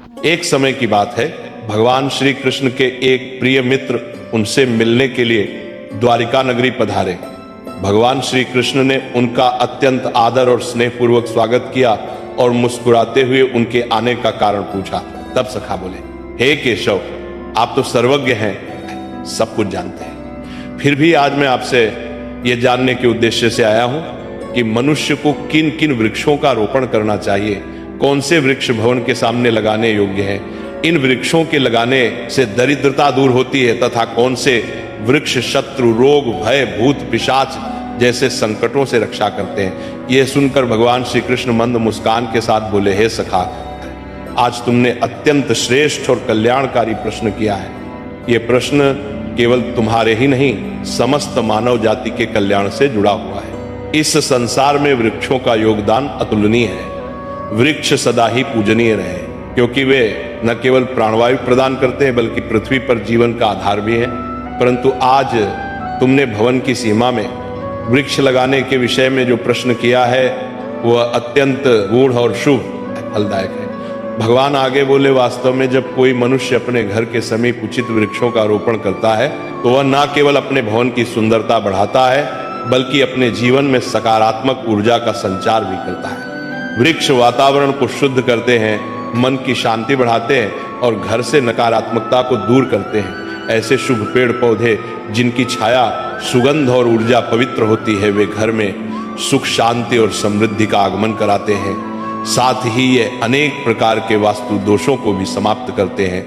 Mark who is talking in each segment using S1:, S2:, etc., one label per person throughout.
S1: एक समय की बात है, भगवान श्री कृष्ण के एक प्रिय मित्र उनसे मिलने के लिए द्वारिका नगरी पधारे। भगवान श्री कृष्ण ने उनका अत्यंत आदर और स्नेहपूर्वक स्वागत किया और मुस्कुराते हुए उनके आने का कारण पूछा। तब सखा बोले, हे केशव, आप तो सर्वज्ञ हैं, सब कुछ जानते हैं। फिर भी आज मैं आपसे यह जानने के उद्देश्य से आया हूं कि मनुष्य को किन किन वृक्षों का रोपण करना चाहिए, कौन से वृक्ष भवन के सामने लगाने योग्य हैं, इन वृक्षों के लगाने से दरिद्रता दूर होती है तथा कौन से वृक्ष शत्रु, रोग, भय, भूत, पिशाच जैसे संकटों से रक्षा करते हैं। यह सुनकर भगवान श्री कृष्ण मंद मुस्कान के साथ बोले, हे सखा, आज तुमने अत्यंत श्रेष्ठ और कल्याणकारी प्रश्न किया है। यह प्रश्न केवल तुम्हारे ही नहीं, समस्त मानव जाति के कल्याण से जुड़ा हुआ है। इस संसार में वृक्षों का योगदान अतुलनीय है। वृक्ष सदा ही पूजनीय रहे, क्योंकि वे न केवल प्राणवायु प्रदान करते हैं बल्कि पृथ्वी पर जीवन का आधार भी है। परंतु आज तुमने भवन की सीमा में वृक्ष लगाने के विषय में जो प्रश्न किया है वह अत्यंत गूढ़ और शुभ फलदायक है। भगवान आगे बोले, वास्तव में जब कोई मनुष्य अपने घर के समीप उचित वृक्षों का रोपण करता है तो वह न केवल अपने भवन की सुंदरता बढ़ाता है बल्कि अपने जीवन में सकारात्मक ऊर्जा का संचार भी करता है। वृक्ष वातावरण को शुद्ध करते हैं, मन की शांति बढ़ाते हैं और घर से नकारात्मकता को दूर करते हैं। ऐसे शुभ पेड़ पौधे जिनकी छाया, सुगंध और ऊर्जा पवित्र होती है, वे घर में सुख, शांति और समृद्धि का आगमन कराते हैं। साथ ही ये अनेक प्रकार के वास्तु दोषों को भी समाप्त करते हैं।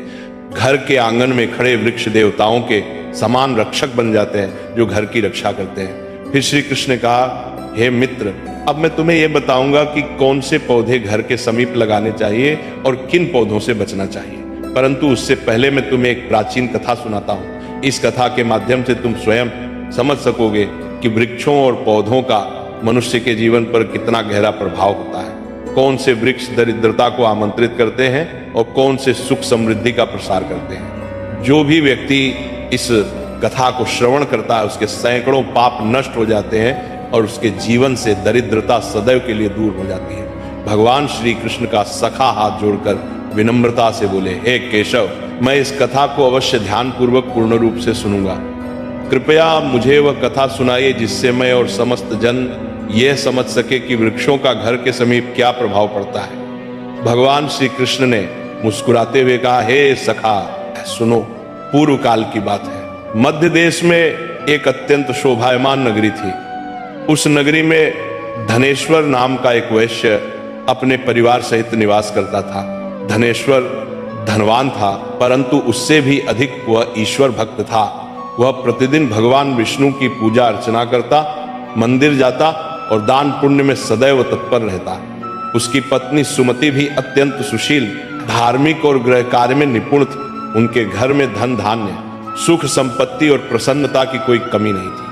S1: घर के आंगन में खड़े वृक्ष देवताओं के समान रक्षक बन जाते हैं जो घर की रक्षा करते हैं। फिर श्री कृष्ण ने कहा, हे मित्र, अब मैं तुम्हें यह बताऊंगा कि कौन से पौधे घर के समीप लगाने चाहिए और किन पौधों से बचना चाहिए। परंतु उससे पहले मैं तुम्हें एक प्राचीन कथा सुनाता हूं। इस कथा के माध्यम से तुम स्वयं समझ सकोगे कि वृक्षों और पौधों का मनुष्य के जीवन पर कितना गहरा प्रभाव होता है। कौन से वृक्ष दरिद्रता को आमंत्रित करते हैं और कौन से सुख समृद्धि का प्रसार करते हैं। जो भी व्यक्ति इस कथा को श्रवण करता है उसके सैकड़ों पाप नष्ट हो जाते हैं और उसके जीवन से दरिद्रता सदैव के लिए दूर हो जाती है। भगवान श्री कृष्ण का सखा हाथ जोड़कर विनम्रता से बोले, हे केशव, मैं इस कथा को अवश्य ध्यान पूर्वक पूर्ण रूप से सुनूंगा। कृपया मुझे वह कथा सुनाइए जिससे मैं और समस्त जन यह समझ सके कि वृक्षों का घर के समीप क्या प्रभाव पड़ता है। भगवान श्री कृष्ण ने मुस्कुराते हुए कहा, हे सखा, सुनो, पूर्व काल की बात है। मध्य देश में एक अत्यंत शोभायमान नगरी थी। उस नगरी में धनेश्वर नाम का एक वैश्य अपने परिवार सहित निवास करता था। धनेश्वर धनवान था, परंतु उससे भी अधिक वह ईश्वर भक्त था। वह प्रतिदिन भगवान विष्णु की पूजा अर्चना करता, मंदिर जाता और दान पुण्य में सदैव तत्पर रहता। उसकी पत्नी सुमति भी अत्यंत सुशील, धार्मिक और गृह कार्य में निपुण थी। उनके घर में धन धान्य, सुख संपत्ति और प्रसन्नता की कोई कमी नहीं थी।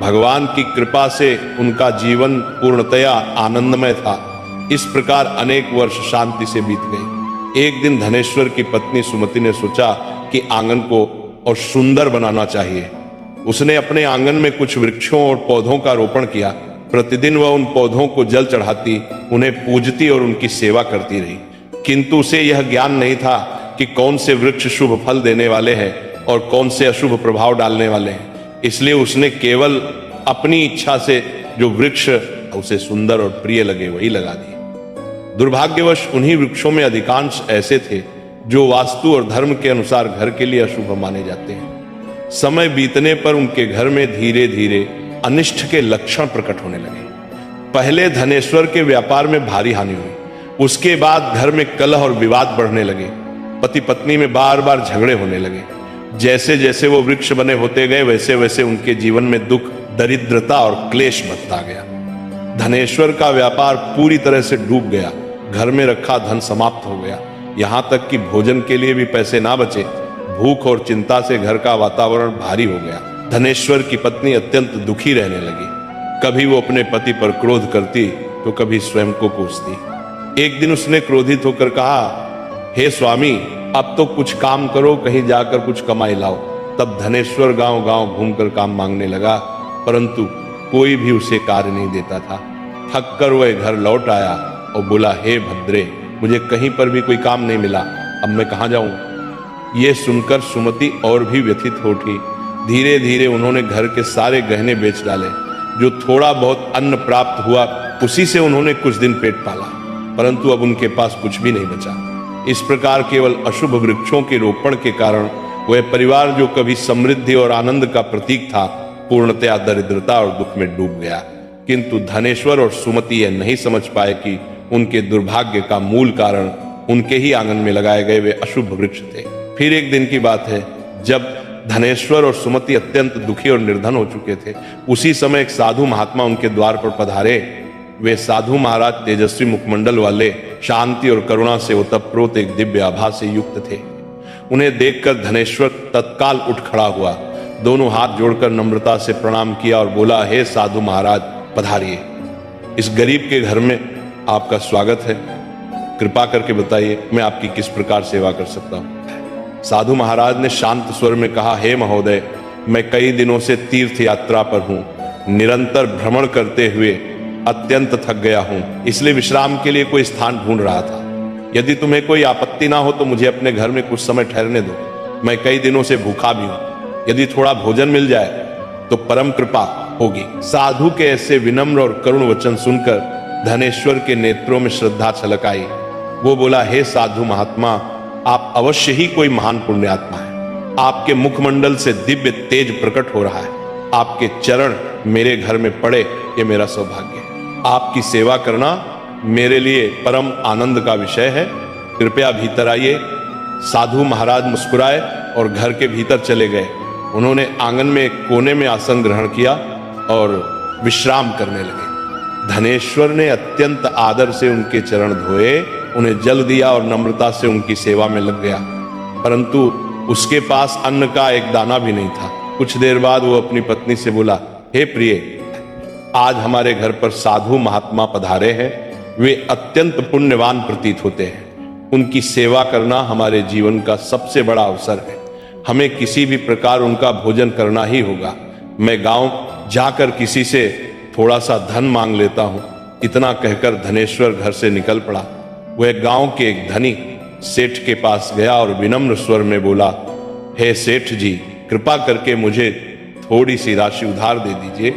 S1: भगवान की कृपा से उनका जीवन पूर्णतया आनंदमय था। इस प्रकार अनेक वर्ष शांति से बीत गए। एक दिन धनेश्वर की पत्नी सुमति ने सोचा कि आंगन को और सुंदर बनाना चाहिए। उसने अपने आंगन में कुछ वृक्षों और पौधों का रोपण किया। प्रतिदिन वह उन पौधों को जल चढ़ाती, उन्हें पूजती और उनकी सेवा करती रही। किंतु उसे यह ज्ञान नहीं था कि कौन से वृक्ष शुभ फल देने वाले हैं और कौन से अशुभ प्रभाव डालने वाले हैं। इसलिए उसने केवल अपनी इच्छा से जो वृक्ष उसे सुंदर और प्रिय लगे वही लगा दिए। दुर्भाग्यवश उन्हीं वृक्षों में अधिकांश ऐसे थे जो वास्तु और धर्म के अनुसार घर के लिए अशुभ माने जाते हैं। समय बीतने पर उनके घर में धीरे धीरे अनिष्ट के लक्षण प्रकट होने लगे। पहले धनेश्वर के व्यापार में भारी हानि हुई। उसके बाद घर में कलह और विवाद बढ़ने लगे। पति पत्नी में बार बार झगड़े होने लगे। जैसे जैसे वो वृक्ष बने होते गए वैसे वैसे उनके जीवन में दुख, दरिद्रता और क्लेश बढ़ता गया। धनेश्वर का व्यापार पूरी तरह से डूब गया। घर में रखा धन समाप्त हो गया। यहाँ तक कि भोजन के लिए भी पैसे ना बचे। भूख और चिंता से घर का वातावरण भारी हो गया। धनेश्वर की पत्नी अत्यंत दुखी रहने लगी। कभी वो अपने पति पर क्रोध करती तो कभी स्वयं को कोसती। एक दिन उसने क्रोधित होकर कहा, हे स्वामी, अब तो कुछ काम करो, कहीं जाकर कुछ कमाई लाओ। तब धनेश्वर गांव गांव घूमकर काम मांगने लगा, परंतु कोई भी उसे कार्य नहीं देता था। थक कर वह घर लौट आया और बोला, हे भद्रे, मुझे कहीं पर भी कोई काम नहीं मिला। अब मैं कहाँ जाऊं? ये सुनकर सुमति और भी व्यथित हो उठी। धीरे धीरे उन्होंने घर के सारे गहने बेच डाले। जो थोड़ा बहुत अन्न प्राप्त हुआ उसी से उन्होंने कुछ दिन पेट पाला, परंतु अब उनके पास कुछ भी नहीं बचा। इस प्रकार केवल अशुभ वृक्षों के रोपण के कारण वह परिवार जो कभी समृद्धि और आनंद का प्रतीक था, पूर्णतया दरिद्रता और दुख में डूब गया। किंतु धनेश्वर और सुमति यह नहीं समझ पाए कि उनके दुर्भाग्य का मूल कारण उनके ही आंगन में लगाए गए वे अशुभ वृक्ष थे। फिर एक दिन की बात है, जब धनेश्वर और सुमति अत्यंत दुखी और निर्धन हो चुके थे, उसी समय एक साधु महात्मा उनके द्वार पर पधारे। वे साधु महाराज तेजस्वी मुखमंडल वाले, शांति और करुणा से ओतप्रोत एक दिव्य आभा से युक्त थे। उन्हें देखकर धनेश्वर तत्काल उठ खड़ा हुआ, दोनों हाथ जोड़कर नम्रता से प्रणाम किया और बोला, हे साधु महाराज, पधारिए। इस गरीब के घर में आपका स्वागत है। कृपा करके बताइए मैं आपकी किस प्रकार सेवा कर सकता हूँ? साधु महाराज ने शांत स्वर में कहा, हे महोदय, मैं कई दिनों से तीर्थ यात्रा पर हूँ। निरंतर भ्रमण करते हुए अत्यंत थक गया हूँ, इसलिए विश्राम के लिए कोई स्थान ढूंढ रहा था। यदि तुम्हें कोई आपत्ति ना हो तो मुझे अपने घर में कुछ समय ठहरने दो। मैं कई दिनों से भूखा भी हूँ। यदि थोड़ा भोजन मिल जाए तो परम कृपा होगी। साधु के ऐसे विनम्र और करुण वचन सुनकर धनेश्वर के नेत्रों में श्रद्धा छलक आई। वो बोला, हे साधु महात्मा, आप अवश्य ही कोई महान पुण्यात्मा है। आपके मुखमंडल से दिव्य तेज प्रकट हो रहा है। आपके चरण मेरे घर में पड़े, ये मेरा सौभाग्य है। आपकी सेवा करना मेरे लिए परम आनंद का विषय है। कृपया भीतर आइए। साधु महाराज मुस्कुराए और घर के भीतर चले गए। उन्होंने आंगन में एक कोने में आसन ग्रहण किया और विश्राम करने लगे। धनेश्वर ने अत्यंत आदर से उनके चरण धोए, उन्हें जल दिया और नम्रता से उनकी सेवा में लग गया, परंतु उसके पास अन्न का एक दाना भी नहीं था। कुछ देर बाद वो अपनी पत्नी से बोला, हे प्रिय, आज हमारे घर पर साधु महात्मा पधारे हैं। वे अत्यंत पुण्यवान प्रतीत होते हैं। उनकी सेवा करना हमारे जीवन का सबसे बड़ा अवसर है। हमें किसी भी प्रकार उनका भोजन करना ही होगा। मैं गांव जाकर किसी से थोड़ा सा धन मांग लेता हूं। इतना कहकर धनेश्वर घर से निकल पड़ा। वह गांव के एक धनी सेठ के पास गया और विनम्र स्वर में बोला, हे सेठ जी, कृपा करके मुझे थोड़ी सी राशि उधार दे दीजिए।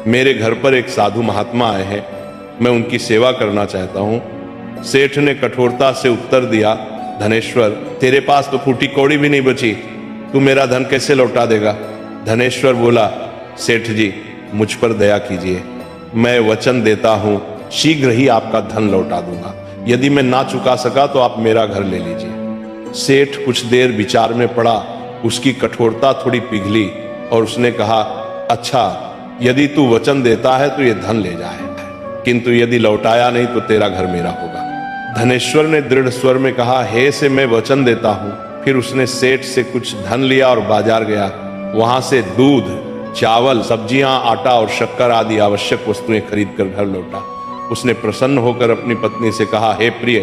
S1: मेरे घर पर एक साधु महात्मा आए हैं, मैं उनकी सेवा करना चाहता हूँ। सेठ ने कठोरता से उत्तर दिया, धनेश्वर, तेरे पास तो फूटी कौड़ी भी नहीं बची, तू मेरा धन कैसे लौटा देगा? धनेश्वर बोला, सेठ जी, मुझ पर दया कीजिए। मैं वचन देता हूँ शीघ्र ही आपका धन लौटा दूंगा। यदि मैं ना चुका सका तो आप मेरा घर ले लीजिए। सेठ कुछ देर विचार में पड़ा। उसकी कठोरता थोड़ी पिघली और उसने कहा, अच्छा, यदि तू वचन देता है तो ये धन ले जाए, किंतु यदि लौटाया नहीं तो तेरा घर मेरा होगा। धनेश्वर ने दृढ़ स्वर में कहा, हे से मैं वचन देता हूँ। फिर उसने सेठ से कुछ धन लिया और बाजार गया। वहां से दूध, चावल, सब्जियां, आटा और शक्कर आदि आवश्यक वस्तुएं खरीदकर घर लौटा। उसने प्रसन्न होकर अपनी पत्नी से कहा, हे प्रिय,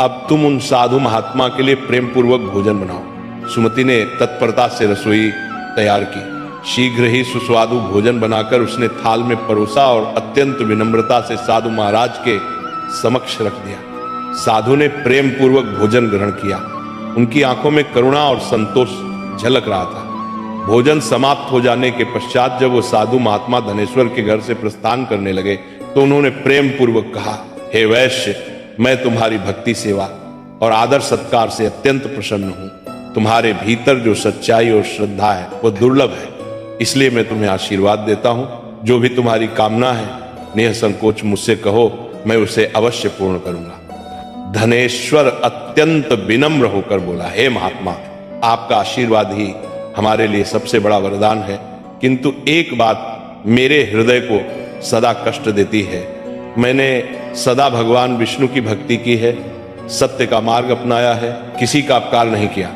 S1: अब तुम उन साधु महात्मा के लिए प्रेम पूर्वक भोजन बनाओ। सुमति ने तत्परता से रसोई तैयार की। शीघ्र ही सुस्वादु भोजन बनाकर उसने थाल में परोसा और अत्यंत विनम्रता से साधु महाराज के समक्ष रख दिया। साधु ने प्रेम पूर्वक भोजन ग्रहण किया। उनकी आंखों में करुणा और संतोष झलक रहा था। भोजन समाप्त हो जाने के पश्चात जब वो साधु महात्मा धनेश्वर के घर से प्रस्थान करने लगे तो उन्होंने प्रेम पूर्वक कहा, हे वैश्य, मैं तुम्हारी भक्ति सेवा और आदर सत्कार से अत्यंत प्रसन्न हूं। तुम्हारे भीतर जो सच्चाई और श्रद्धा है वो दुर्लभ है, इसलिए मैं तुम्हें आशीर्वाद देता हूं। जो भी तुम्हारी कामना है निसंकोच मुझसे कहो, मैं उसे अवश्य पूर्ण करूंगा। धनेश्वर अत्यंत विनम्र होकर बोला, हे महात्मा, आपका आशीर्वाद ही हमारे लिए सबसे बड़ा वरदान है, किंतु एक बात मेरे हृदय को सदा कष्ट देती है। मैंने सदा भगवान विष्णु की भक्ति की है, सत्य का मार्ग अपनाया है, किसी का अपकार नहीं किया,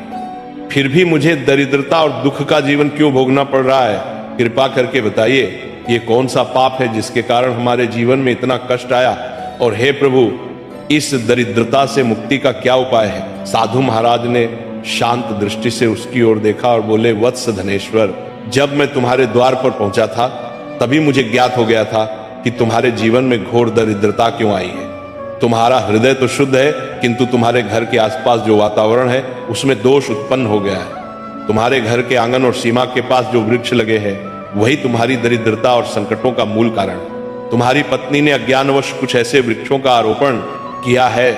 S1: फिर भी मुझे दरिद्रता और दुख का जीवन क्यों भोगना पड़ रहा है? कृपा करके बताइए, ये कौन सा पाप है जिसके कारण हमारे जीवन में इतना कष्ट आया? और हे प्रभु, इस दरिद्रता से मुक्ति का क्या उपाय है? साधु महाराज ने शांत दृष्टि से उसकी ओर देखा और बोले, वत्स धनेश्वर, जब मैं तुम्हारे द्वार पर पहुंचा था तभी मुझे ज्ञात हो गया था कि तुम्हारे जीवन में घोर दरिद्रता क्यों आई है। तुम्हारा हृदय तो शुद्ध है, किंतु तुम्हारे घर के आसपास जो वातावरण है उसमें दोष उत्पन्न हो गया है। तुम्हारे घर के आंगन और सीमा के पास जो वृक्ष लगे हैं वही तुम्हारी दरिद्रता और संकटों का मूल कारण है। तुम्हारी पत्नी ने अज्ञानवश कुछ ऐसे वृक्षों का आरोपण किया है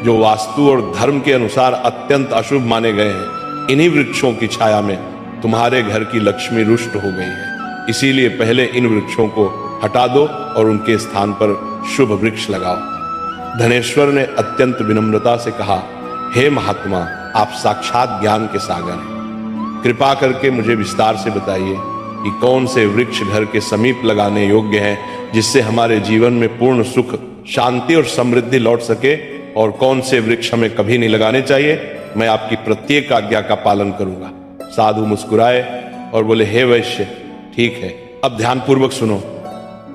S1: जो वास्तु और धर्म के अनुसार अत्यंत अशुभ माने गए हैं। इन्हीं वृक्षों की छाया में तुम्हारे घर की लक्ष्मी रुष्ट हो गई है। इसीलिए पहले इन वृक्षों को हटा दो और उनके स्थान पर शुभ वृक्ष लगाओ। धनेश्वर ने अत्यंत विनम्रता से कहा, हे महात्मा, आप साक्षात ज्ञान के सागर हैं। कृपा करके मुझे विस्तार से बताइए कि कौन से वृक्ष घर के समीप लगाने योग्य हैं जिससे हमारे जीवन में पूर्ण सुख, शांति और समृद्धि लौट सके, और कौन से वृक्ष हमें कभी नहीं लगाने चाहिए। मैं आपकी प्रत्येक आज्ञा का पालन करूंगा। साधु मुस्कुराए और बोले, हे वैश्य, ठीक है, अब ध्यानपूर्वक सुनो।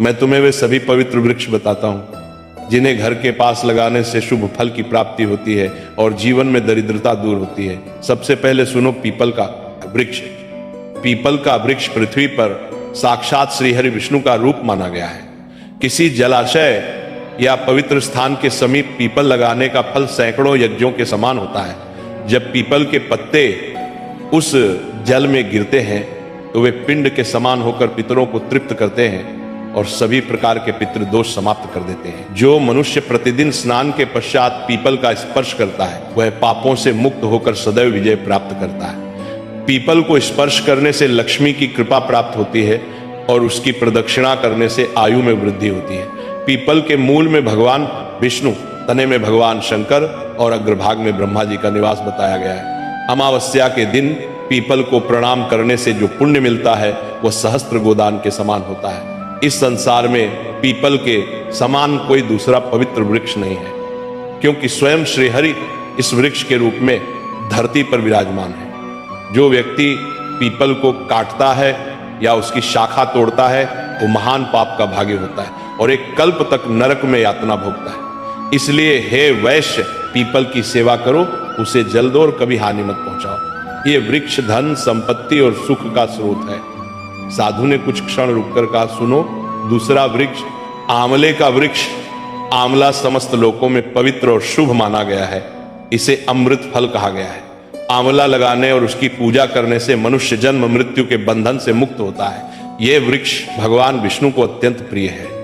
S1: मैं तुम्हें वे सभी पवित्र वृक्ष बताता हूं जिन्हें घर के पास लगाने से शुभ फल की प्राप्ति होती है और जीवन में दरिद्रता दूर होती है। सबसे पहले सुनो पीपल का वृक्ष। पीपल का वृक्ष पृथ्वी पर साक्षात श्री हरि विष्णु का रूप माना गया है। किसी जलाशय या पवित्र स्थान के समीप पीपल लगाने का फल सैकड़ों यज्ञों के समान होता है। जब पीपल के पत्ते उस जल में गिरते हैं तो वे पिंड के समान होकर पितरों को तृप्त करते हैं और सभी प्रकार के पितृ दोष समाप्त कर देते हैं। जो मनुष्य प्रतिदिन स्नान के पश्चात पीपल का स्पर्श करता है वह पापों से मुक्त होकर सदैव विजय प्राप्त करता है। पीपल को स्पर्श करने से लक्ष्मी की कृपा प्राप्त होती है और उसकी प्रदक्षिणा करने से आयु में वृद्धि होती है। पीपल के मूल में भगवान विष्णु, तने में भगवान शंकर और अग्रभाग में ब्रह्मा जी का निवास बताया गया है। अमावस्या के दिन पीपल को प्रणाम करने से जो पुण्य मिलता है वह सहस्त्र गोदान के समान होता है। इस संसार में पीपल के समान कोई दूसरा पवित्र वृक्ष नहीं है, क्योंकि स्वयं श्री हरि इस वृक्ष के रूप में धरती पर विराजमान है। जो व्यक्ति पीपल को काटता है या उसकी शाखा तोड़ता है वो महान पाप का भागी होता है और एक कल्प तक नरक में यातना भोगता है। इसलिए हे वैश्य, पीपल की सेवा करो, उसे जल दो और कभी हानि मत पहुंचाओ। ये वृक्ष धन, संपत्ति और सुख का स्रोत है। साधु ने कुछ क्षण रुककर कहा, सुनो, दूसरा वृक्ष आंवले का वृक्ष। आंवला समस्त लोकों में पवित्र और शुभ माना गया है। इसे अमृत फल कहा गया है। आंवला लगाने और उसकी पूजा करने से मनुष्य जन्म मृत्यु के बंधन से मुक्त होता है। यह वृक्ष भगवान विष्णु को अत्यंत प्रिय है।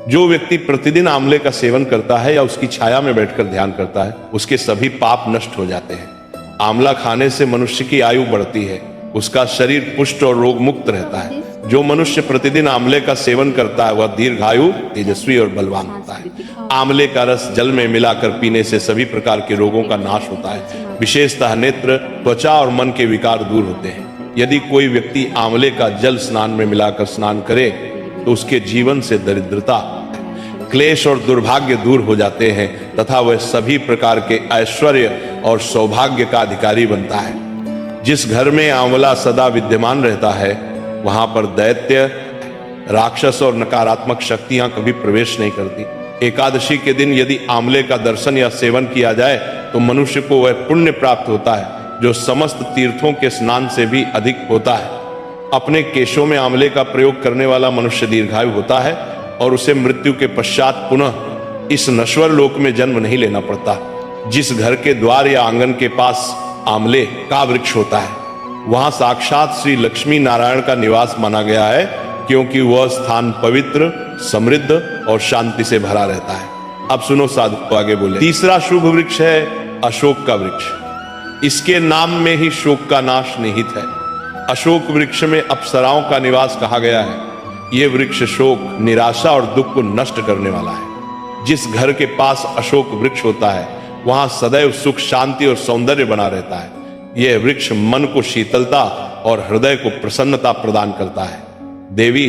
S1: जो व्यक्ति प्रतिदिन आंवले का सेवन करता है या उसकी छाया में बैठकर ध्यान करता है उसके सभी पाप नष्ट हो जाते हैं। आंवला खाने से मनुष्य की आयु बढ़ती है, उसका शरीर पुष्ट और रोग मुक्त रहता है। जो मनुष्य प्रतिदिन आंवले का सेवन करता है वह दीर्घायु, तेजस्वी और बलवान होता है। आंवले का रस जल में मिलाकर पीने से सभी प्रकार के रोगों का नाश होता है। विशेषतः नेत्र, त्वचा और मन के विकार दूर होते हैं। यदि कोई व्यक्ति आंवले का जल स्नान में मिलाकर स्नान करे तो उसके जीवन से दरिद्रता, क्लेश और दुर्भाग्य दूर हो जाते हैं तथा वह सभी प्रकार के ऐश्वर्य और सौभाग्य का अधिकारी बनता है। जिस घर में आंवला सदा विद्यमान रहता है वहां पर दैत्य, राक्षस और नकारात्मक शक्तियां कभी प्रवेश नहीं करती। एकादशी के दिन यदि आंवले का दर्शन या सेवन किया जाए तो मनुष्य को वह पुण्य प्राप्त होता है जो समस्त तीर्थों के स्नान से भी अधिक होता है। अपने केशों में आंवले का प्रयोग करने वाला मनुष्य दीर्घायु होता है और उसे मृत्यु के पश्चात पुनः इस नश्वर लोक में जन्म नहीं लेना पड़ता। जिस घर के द्वार या आंगन के पास आंवले का वृक्ष होता है वहां साक्षात श्री लक्ष्मी नारायण का निवास माना गया है, क्योंकि वह स्थान पवित्र, समृद्ध और शांति से भरा रहता है। अब सुनो साधु, तो आगे बोले। तीसरा शुभ वृक्ष है अशोक का वृक्ष। इसके नाम में ही शोक का नाश निहित है। अशोक वृक्ष में अप्सराओं का निवास कहा गया है। यह वृक्ष शोक, निराशा और दुख को नष्ट करने वाला है। जिस घर के पास अशोक वृक्ष होता है वहां सदैव सुख, शांति और सौंदर्य बना रहता है। यह वृक्ष मन को शीतलता और हृदय को प्रसन्नता प्रदान करता है। देवी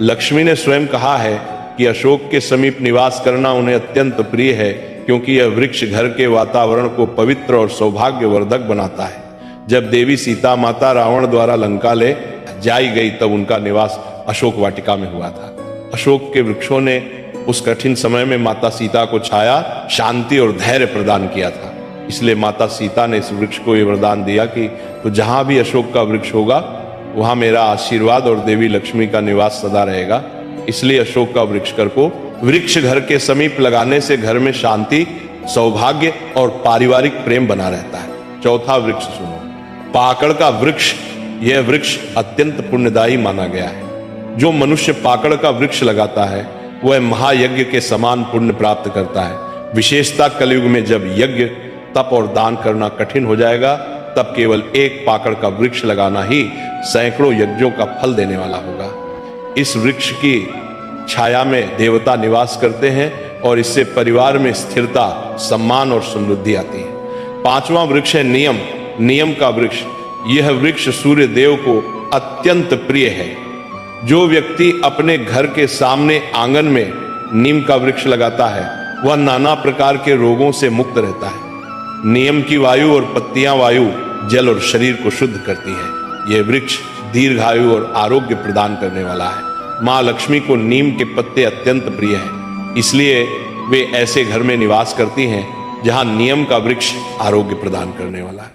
S1: लक्ष्मी ने स्वयं कहा है कि अशोक के समीप निवास करना उन्हें अत्यंत प्रिय है, क्योंकि यह वृक्ष घर के वातावरण को पवित्र और सौभाग्यवर्धक बनाता है। जब देवी सीता माता रावण द्वारा लंका ले जाई गई तब उनका निवास अशोक वाटिका में हुआ था। अशोक के वृक्षों ने उस कठिन समय में माता सीता को छाया, शांति और धैर्य प्रदान किया था। इसलिए माता सीता ने इस वृक्ष को यह वरदान दिया कि तो जहां भी अशोक का वृक्ष होगा वहां मेरा आशीर्वाद और देवी लक्ष्मी का निवास सदा रहेगा। इसलिए अशोक का वृक्ष कर को वृक्ष घर के समीप लगाने से घर में शांति, सौभाग्य और पारिवारिक प्रेम बना रहता है। चौथा वृक्ष सुनो, पाकड़ का वृक्ष। यह वृक्ष अत्यंत पुण्यदायी माना गया है। जो मनुष्य पाकड़ का वृक्ष लगाता है वह महायज्ञ के समान पुण्य प्राप्त करता है। विशेषता कलयुग में जब यज्ञ, तप और दान करना कठिन हो जाएगा, तब केवल एक पाकड़ का वृक्ष लगाना ही सैकड़ों यज्ञों का फल देने वाला होगा। इस वृक्ष की छाया में देवता निवास करते हैं और इससे परिवार में स्थिरता, सम्मान और समृद्धि आती है। पांचवां वृक्ष है नियम। नियम का वृक्ष। यह वृक्ष सूर्य देव को अत्यंत प्रिय है। जो व्यक्ति अपने घर के सामने आंगन में नीम का वृक्ष लगाता है वह नाना प्रकार के रोगों से मुक्त रहता है। नीम की वायु और पत्तियां वायु, जल और शरीर को शुद्ध करती है। यह वृक्ष दीर्घायु और आरोग्य प्रदान करने वाला है। माँ लक्ष्मी को नीम के पत्ते अत्यंत प्रिय हैं, इसलिए वे ऐसे घर में निवास करती हैं जहां नीम का वृक्ष आरोग्य प्रदान करने वाला है।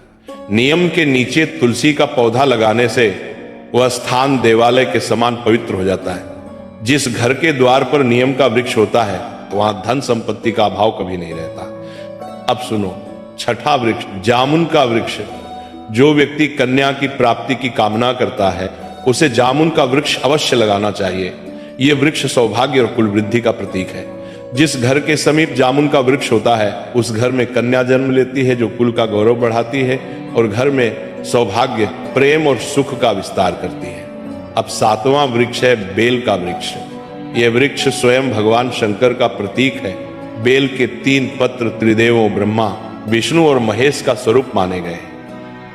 S1: नीम के नीचे तुलसी का पौधा लगाने से वह स्थान देवालय के समान पवित्र हो जाता है। जिस घर के द्वार पर नीम का वृक्ष होता है वहां धन संपत्ति का अभाव कभी नहीं रहता। अब सुनो, छठा वृक्ष जामुन का वृक्ष। जो व्यक्ति कन्या की प्राप्ति की कामना करता है उसे जामुन का वृक्ष अवश्य लगाना चाहिए। यह वृक्ष सौभाग्य और कुल वृद्धि का प्रतीक है। जिस घर के समीप जामुन का वृक्ष होता है उस घर में कन्या जन्म लेती है, जो कुल का गौरव बढ़ाती है और घर में सौभाग्य, प्रेम और सुख का विस्तार करती है। अब सातवां वृक्ष है बेल का वृक्ष। यह वृक्ष स्वयं भगवान शंकर का प्रतीक है। बेल के 3 पत्र त्रिदेवों ब्रह्मा, विष्णु और महेश का स्वरूप माने गए।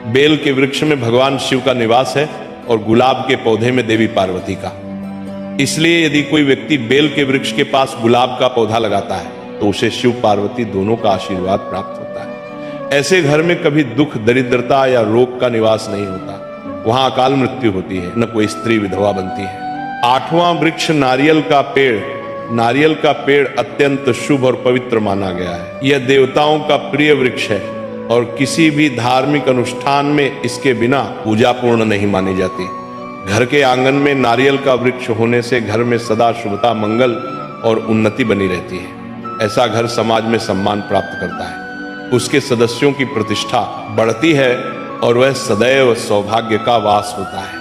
S1: बेल के वृक्ष में भगवान शिव का निवास है और गुलाब के पौधे में देवी पार्वती का। इसलिए यदि कोई व्यक्ति बेल के वृक्ष के पास गुलाब का पौधा लगाता है तो उसे शिव पार्वती दोनों का आशीर्वाद प्राप्त होता है। ऐसे घर में कभी दुख, दरिद्रता या रोग का निवास नहीं होता। वहां अकाल मृत्यु होती है, न कोई स्त्री विधवा बनती है। आठवां वृक्ष नारियल का पेड़। नारियल का पेड़ अत्यंत शुभ और पवित्र माना गया है। यह देवताओं का प्रिय वृक्ष है और किसी भी धार्मिक अनुष्ठान में इसके बिना पूजा पूर्ण नहीं मानी जाती। घर के आंगन में नारियल का वृक्ष होने से घर में सदा शुभता, मंगल और उन्नति बनी रहती है। ऐसा घर समाज में सम्मान प्राप्त करता है, उसके सदस्यों की प्रतिष्ठा बढ़ती है और वह सदैव सौभाग्य का वास होता है।